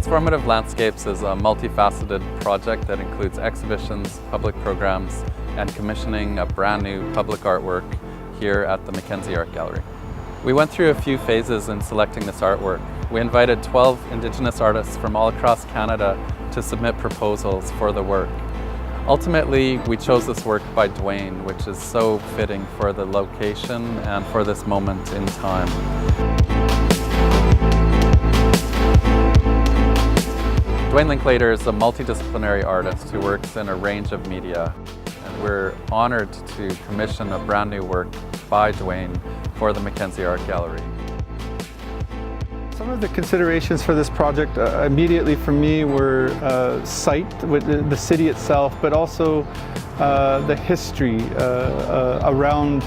Transformative Landscapes is a multifaceted project that includes exhibitions, public programs, and commissioning a brand new public artwork here at the MacKenzie Art Gallery. We went through a few phases in selecting this artwork. We invited 12 Indigenous artists from all across Canada to submit proposals for the work. Ultimately, we chose this work by Duane, which is so fitting for the location and for this moment in time. Duane Linklater is a multidisciplinary artist who works in a range of media, and we're honored to commission a brand new work by Duane for the MacKenzie Art Gallery. Some of the considerations for this project immediately for me were site, with the city itself, but also the history around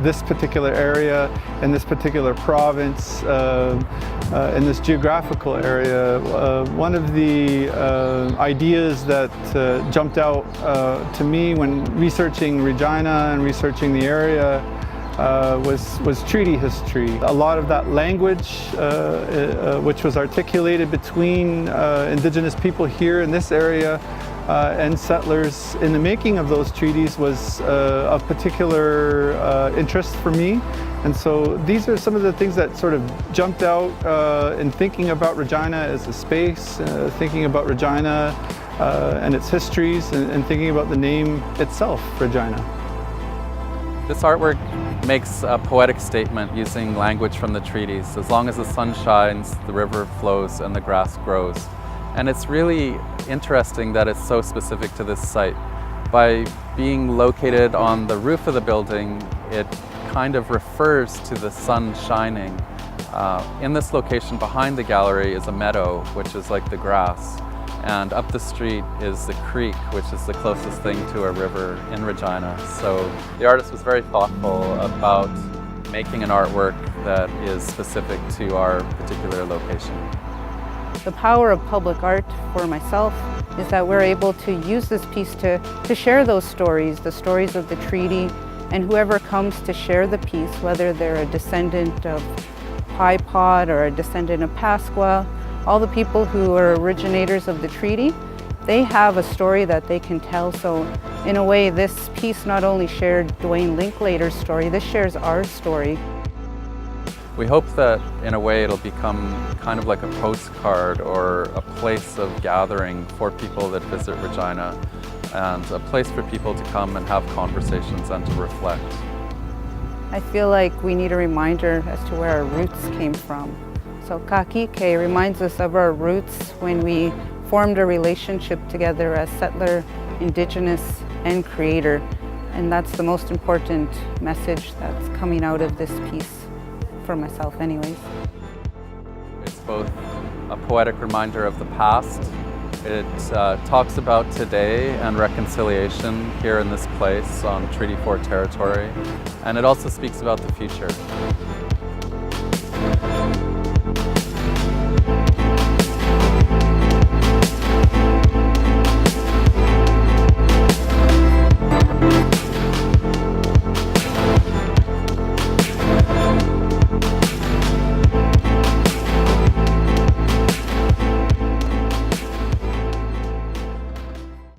this particular area and this particular province in this geographical area. One of the ideas that jumped out to me when researching Regina and researching the area was treaty history. A lot of that language, which was articulated between Indigenous people here in this area and settlers in the making of those treaties, was of particular interest for me. And so these are some of the things that sort of jumped out in thinking about Regina as a space, thinking about Regina and its histories, and thinking about the name itself, Regina. This artwork makes a poetic statement using language from the treaties. As long as the sun shines, the river flows, and the grass grows. And it's really interesting that it's so specific to this site. By being located on the roof of the building, it kind of refers to the sun shining. In this location behind the gallery is a meadow, which is like the grass. And up the street is the creek, which is the closest thing to a river in Regina. So the artist was very thoughtful about making an artwork that is specific to our particular location. The power of public art for myself is that we're able to use this piece to share those stories, the stories of the treaty, and whoever comes to share the piece, whether they're a descendant of Pie Pod or a descendant of Pasqua, all the people who are originators of the treaty, they have a story that they can tell. So in a way, this piece not only shared Duane Linklater's story, this shares our story. We hope that in a way it'll become kind of like a postcard or a place of gathering for people that visit Regina, and a place for people to come and have conversations and to reflect. I feel like we need a reminder as to where our roots came from. So Kâkikê reminds us of our roots when we formed a relationship together as settler, Indigenous, and creator. And that's the most important message that's coming out of this piece, for myself anyways. It's both a poetic reminder of the past. It talks about today and reconciliation here in this place on Treaty 4 territory. And it also speaks about the future.